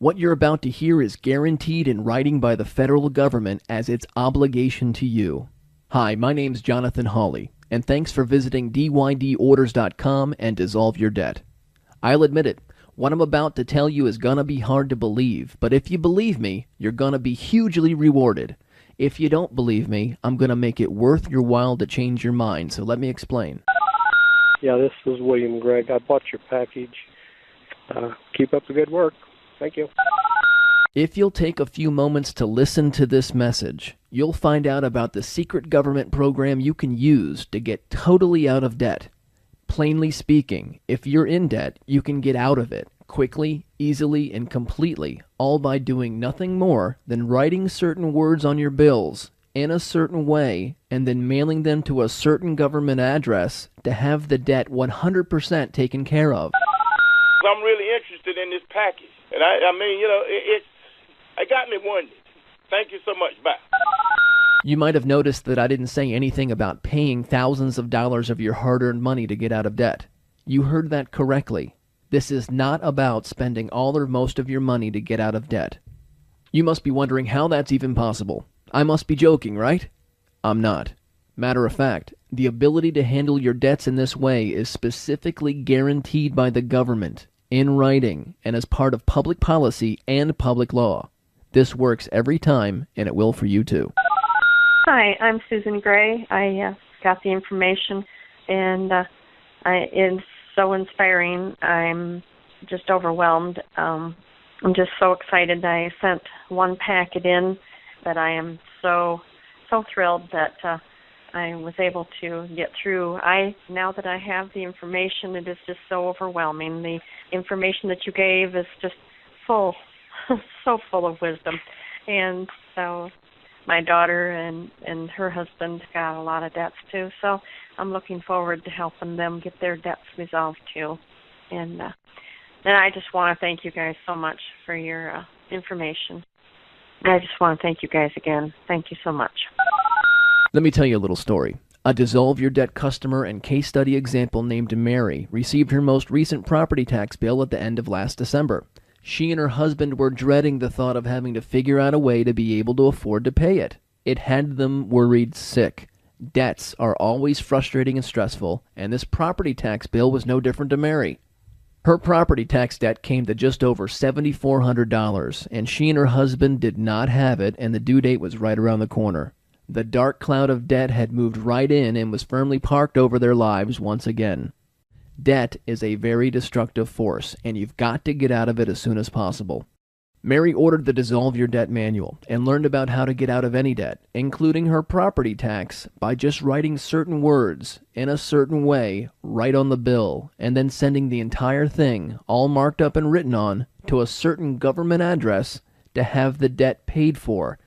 What you're about to hear is guaranteed in writing by the federal government as its obligation to you. Hi, my name's Jonathan Hawley, and thanks for visiting dydorders.com and dissolve your debt. I'll admit it, what I'm about to tell you is gonna be hard to believe, but if you believe me, you're gonna be hugely rewarded. If you don't believe me, I'm gonna make it worth your while to change your mind, so let me explain. Yeah, this is William Gregg. I bought your package. Keep up the good work. Thank you. If you'll take a few moments to listen to this message, you'll find out about the secret government program you can use to get totally out of debt. Plainly speaking, if you're in debt, you can get out of it quickly, easily, and completely, all by doing nothing more than writing certain words on your bills in a certain way and then mailing them to a certain government address to have the debt 100% taken care of. I'm really interested in this package. And I mean, it got me wondering. Thank you so much. Bye. You might have noticed that I didn't say anything about paying thousands of dollars of your hard-earned money to get out of debt. You heard that correctly. This is not about spending all or most of your money to get out of debt. You must be wondering how that's even possible. I must be joking, right? I'm not. Matter of fact, the ability to handle your debts in this way is specifically guaranteed by the government, in writing, and as part of public policy and public law. This works every time, and it will for you too. Hi, I'm Susan Gray. I got the information, and it's so inspiring. I'm just overwhelmed. I'm just so excited that I sent one packet in, that I am so thrilled that I was able to get through. Now that I have the information, it is just so overwhelming. The information that you gave is just full, so full of wisdom. And so my daughter and her husband got a lot of debts too, so I'm looking forward to helping them get their debts resolved too. And I just want to thank you guys so much for your information. I just want to thank you guys again. Thank you so much. Let me tell you a little story. A Dissolve Your Debt customer and case study example named Mary received her most recent property tax bill at the end of last December. She and her husband were dreading the thought of having to figure out a way to be able to afford to pay it. It had them worried sick. Debts are always frustrating and stressful, and this property tax bill was no different to Mary. Her property tax debt came to just over $7,400, and she and her husband did not have it, and the due date was right around the corner. The dark cloud of debt had moved right in and was firmly parked over their lives once again. Debt is a very destructive force, and you've got to get out of it as soon as possible. Mary ordered the Dissolve Your Debt manual and learned about how to get out of any debt, including her property tax, by just writing certain words in a certain way right on the bill, and then sending the entire thing, all marked up and written on, to a certain government address to have the debt paid for,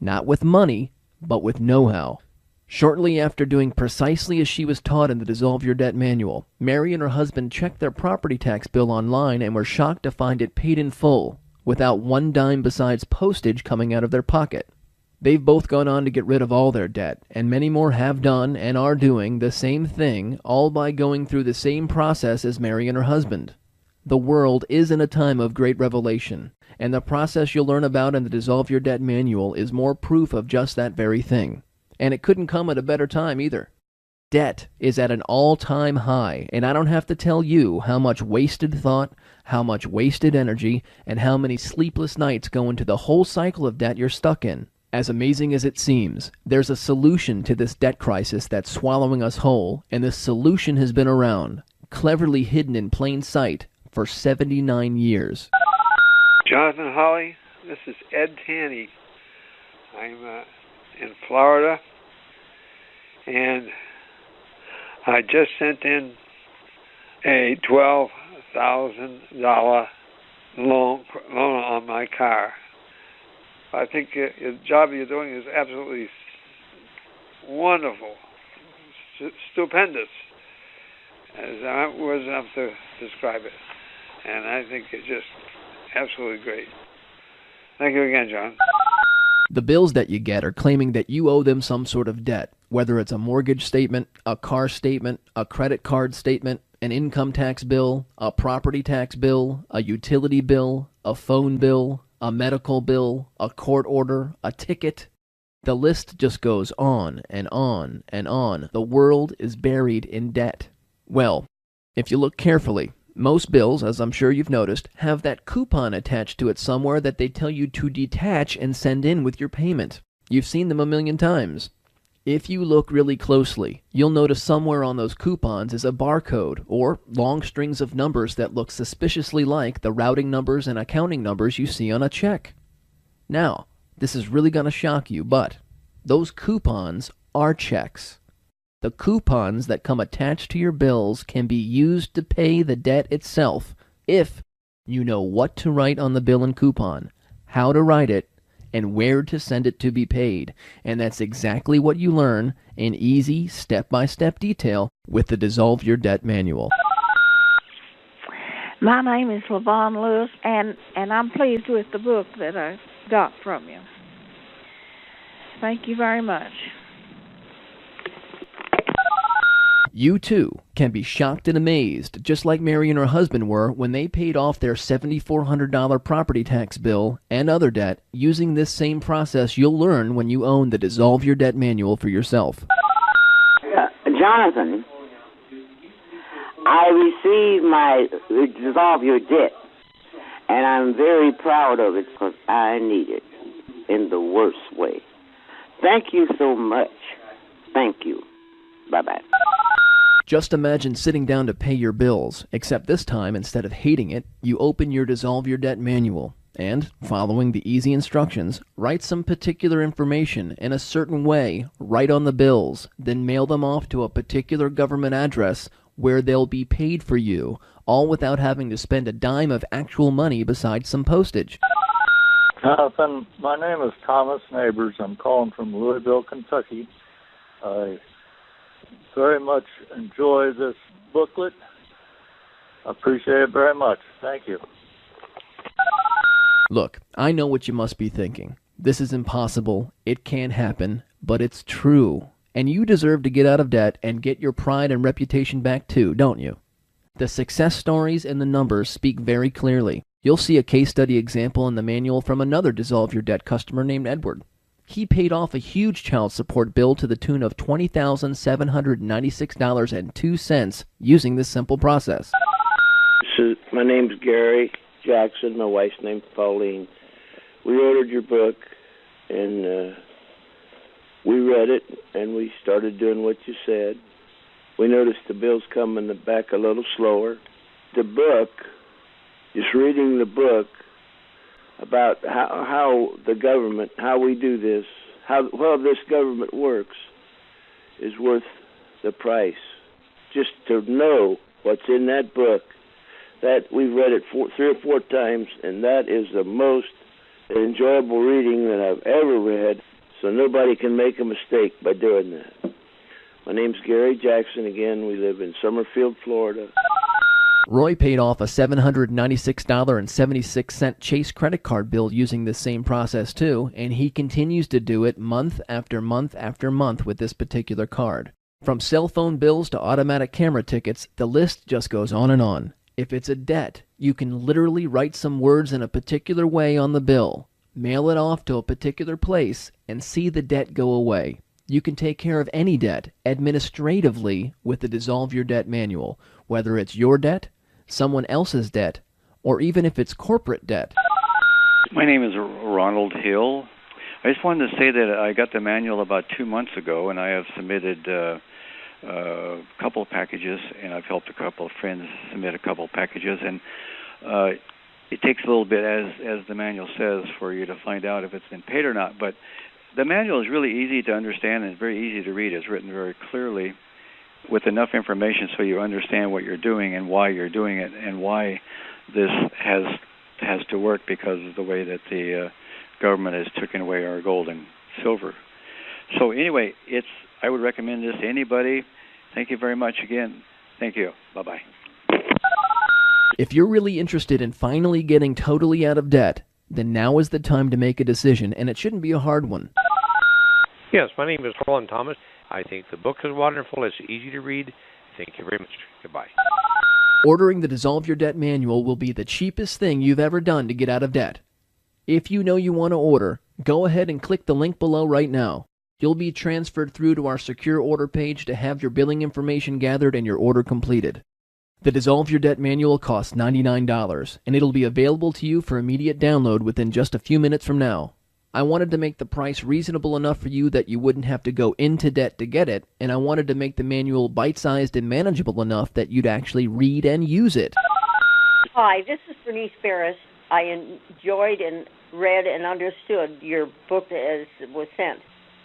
not with money, but with know-how. Shortly after doing precisely as she was taught in the Dissolve Your Debt manual, Mary and her husband checked their property tax bill online and were shocked to find it paid in full, without one dime besides postage coming out of their pocket. They've both gone on to get rid of all their debt, and many more have done and are doing the same thing, all by going through the same process as Mary and her husband. The world is in a time of great revelation, and the process you'll learn about in the Dissolve Your Debt manual is more proof of just that very thing. And it couldn't come at a better time either. Debt is at an all-time high, and I don't have to tell you how much wasted thought, how much wasted energy, and how many sleepless nights go into the whole cycle of debt you're stuck in. As amazing as it seems, there's a solution to this debt crisis that's swallowing us whole, and this solution has been around, cleverly hidden in plain sight, for 79 years. Jonathan Hawley, this is Ed Tanny. I'm in Florida, and I just sent in a $12,000 loan on my car. I think the job you're doing is absolutely wonderful, stupendous, as words enough to describe it. And I think it's just absolutely great. Thank you again, John. The bills that you get are claiming that you owe them some sort of debt, whether it's a mortgage statement, a car statement, a credit card statement, an income tax bill, a property tax bill, a utility bill, a phone bill, a medical bill, a court order, a ticket. The list just goes on and on and on. The world is buried in debt. Well, if you look carefully, most bills, as I'm sure you've noticed, have that coupon attached to it somewhere that they tell you to detach and send in with your payment. You've seen them a million times. If you look really closely, you'll notice somewhere on those coupons is a barcode or long strings of numbers that look suspiciously like the routing numbers and accounting numbers you see on a check. Now, this is really going to shock you, but those coupons are checks. The coupons that come attached to your bills can be used to pay the debt itself if you know what to write on the bill and coupon, how to write it, and where to send it to be paid. And that's exactly what you learn in easy step-by-step detail with the Dissolve Your Debt Manual. My name is LaVon Lewis, and I'm pleased with the book that I got from you. Thank you very much. You, too, can be shocked and amazed, just like Mary and her husband were when they paid off their $7,400 property tax bill and other debt using this same process you'll learn when you own the Dissolve Your Debt Manual for yourself. Jonathan, I received my Dissolve Your Debt, and I'm very proud of it because I need it in the worst way. Thank you so much. Thank you. Bye-bye. Just imagine sitting down to pay your bills, except this time, instead of hating it, you open your Dissolve Your Debt Manual and, following the easy instructions, write some particular information in a certain way right on the bills, then mail them off to a particular government address where they'll be paid for you, all without having to spend a dime of actual money besides some postage. Jonathan, my name is Thomas Neighbors. I'm calling from Louisville, Kentucky. I very much enjoy this booklet. I appreciate it very much. Thank you. Look, I know what you must be thinking. This is impossible. It can't happen, but it's true. And you deserve to get out of debt and get your pride and reputation back too, don't you? The success stories and the numbers speak very clearly. You'll see a case study example in the manual from another Dissolve Your Debt customer named Edward. He paid off a huge child support bill to the tune of $20,796.02 using this simple process. My name's Gary Jackson. My wife's name's Pauline. We ordered your book, and we read it, and we started doing what you said. We noticed the bills come in the back a little slower. The book, just reading the book, about how the government, how we do this, how well this government works, is worth the price. Just to know what's in that book, that we've read it 3 or 4 times, and that is the most enjoyable reading that I've ever read, so nobody can make a mistake by doing that. My name's Gary Jackson again. We live in Summerfield, Florida. Roy paid off a $796.76 Chase credit card bill using this same process too, and he continues to do it month after month after month with this particular card. From cell phone bills to automatic camera tickets, the list just goes on and on. If it's a debt, you can literally write some words in a particular way on the bill, mail it off to a particular place, and see the debt go away. You can take care of any debt administratively with the Dissolve Your Debt Manual, whether it's your debt, someone else's debt, or even if it's corporate debt. My name is Ronald Hill. I just wanted to say that I got the manual about 2 months ago, and I have submitted a couple of packages, and I've helped a couple of friends submit a couple of packages, and it takes a little bit, as the manual says, for you to find out if it's been paid or not. But the manual is really easy to understand and very easy to read. It's written very clearly with enough information so you understand what you're doing and why you're doing it and why this has to work because of the way that the government has taken away our gold and silver. So anyway, I would recommend this to anybody. Thank you very much again. Thank you. Bye-bye. If you're really interested in finally getting totally out of debt, then now is the time to make a decision, and it shouldn't be a hard one. Yes, my name is Roland Thomas. I think the book is wonderful. It's easy to read. Thank you very much. Goodbye. Ordering the Dissolve Your Debt manual will be the cheapest thing you've ever done to get out of debt. If you know you want to order, go ahead and click the link below right now. You'll be transferred through to our secure order page to have your billing information gathered and your order completed. The Dissolve Your Debt manual costs $99, and it'll be available to you for immediate download within just a few minutes from now. I wanted to make the price reasonable enough for you that you wouldn't have to go into debt to get it, and I wanted to make the manual bite-sized and manageable enough that you'd actually read and use it. Hi, this is Bernice Ferris. I enjoyed and read and understood your book as it was sent.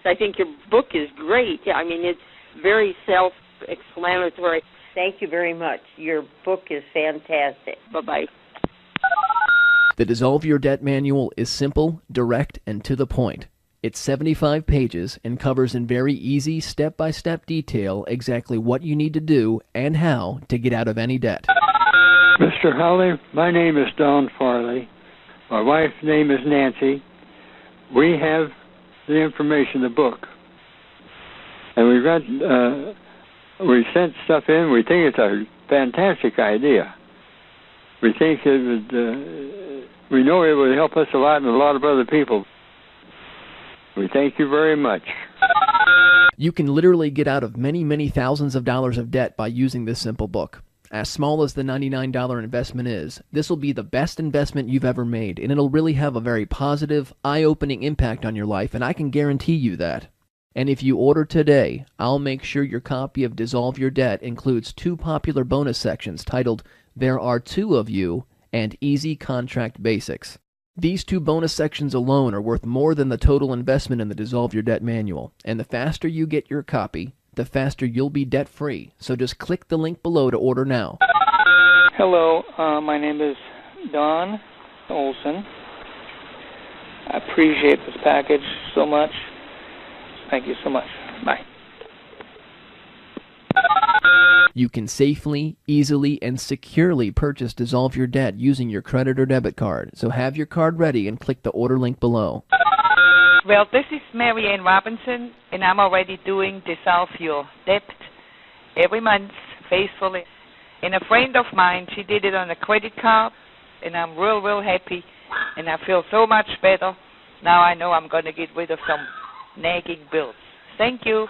I think your book is great. I mean, it's very self-explanatory. Thank you very much. Your book is fantastic. Bye-bye. The Dissolve Your Debt manual is simple, direct, and to the point. It's 75 pages and covers in very easy, step-by-step detail exactly what you need to do and how to get out of any debt. Mr. Howley, my name is Don Farley. My wife's name is Nancy. We have the information, the book. And we sent stuff in. We think it's a fantastic idea. We think it would, we know it would help us a lot and a lot of other people. We thank you very much. You can literally get out of many, many thousands of dollars of debt by using this simple book. As small as the $99 investment is, this will be the best investment you've ever made, and it'll really have a very positive, eye-opening impact on your life, and I can guarantee you that. And if you order today, I'll make sure your copy of Dissolve Your Debt includes 2 popular bonus sections titled There Are 2 of You and Easy Contract Basics. These 2 bonus sections alone are worth more than the total investment in the Dissolve Your Debt manual, and the faster you get your copy, the faster you'll be debt-free. So just click the link below to order now. Hello, my name is Don Olson. I appreciate this package so much. Thank you so much. Bye. You can safely, easily, and securely purchase Dissolve Your Debt using your credit or debit card. So have your card ready and click the order link below. Well, this is Mary Ann Robinson, and I'm already doing Dissolve Your Debt every month faithfully. And a friend of mine, she did it on a credit card, and I'm real happy, and I feel so much better. Now I know I'm going to get rid of some nagging bills. Thank you.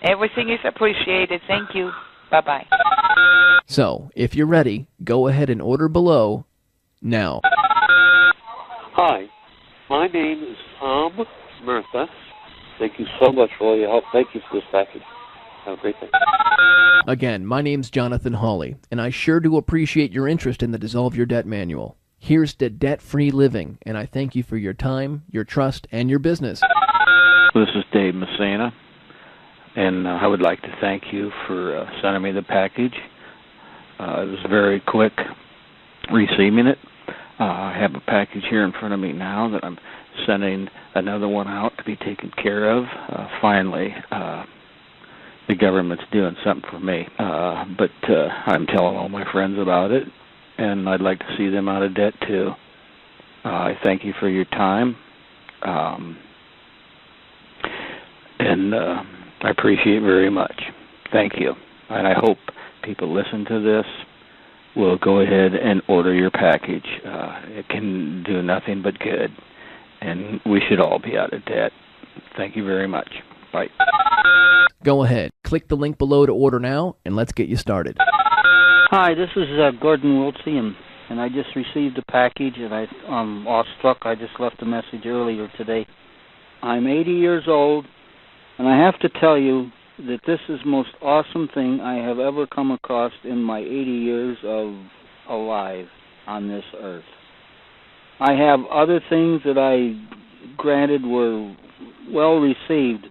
Everything is appreciated. Thank you. Bye-bye. So, if you're ready, go ahead and order below now. Hi, my name is Tom Murtha. Thank you so much for all your help. Thank you for this package. Have a great day. Again, my name's Jonathan Hawley, and I sure do appreciate your interest in the Dissolve Your Debt manual. Here's to debt-free living, and I thank you for your time, your trust, and your business. This is Dave Messina, and I would like to thank you for sending me the package. It was very quick receiving it. I have a package here in front of me now that I'm sending another one out to be taken care of. Finally, the government's doing something for me. But I'm telling all my friends about it, and I'd like to see them out of debt too. I thank you for your time, and I appreciate it very much. Thank you. And I hope people listen to this will go ahead and order your package. It can do nothing but good, and we should all be out of debt. Thank you very much. Bye. Go ahead, click the link below to order now, and let's get you started. Hi, this is Gordon Wiltse, and I just received a package, and I'm awestruck. I just left a message earlier today. I'm 80 years old, and I have to tell you that this is the most awesome thing I have ever come across in my 80 years of alive on this earth. I have other things that I granted were well received,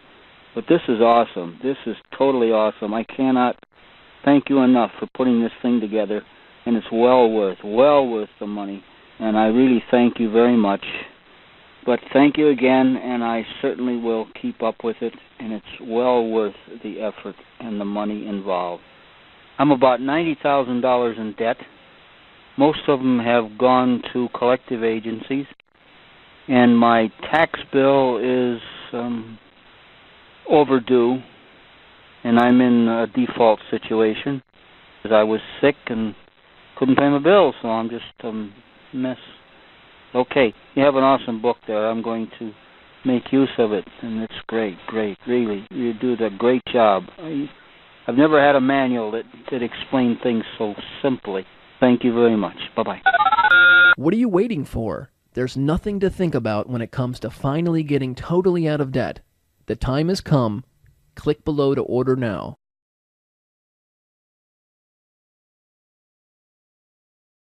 but this is awesome. This is totally awesome. I cannot thank you enough for putting this thing together, and it's well worth the money, and I really thank you very much. But thank you again, and I certainly will keep up with it, and it's well worth the effort and the money involved. I'm about $90,000 in debt. Most of them have gone to collective agencies, and my tax bill is overdue, and I'm in a default situation. because I was sick and couldn't pay my bills, so I'm just a mess. Okay, you have an awesome book there. I'm going to make use of it, and it's great, really. You do a great job. I've never had a manual that explained things so simply. Thank you very much. Bye-bye. What are you waiting for? There's nothing to think about when it comes to finally getting totally out of debt. The time has come. Click below to order now.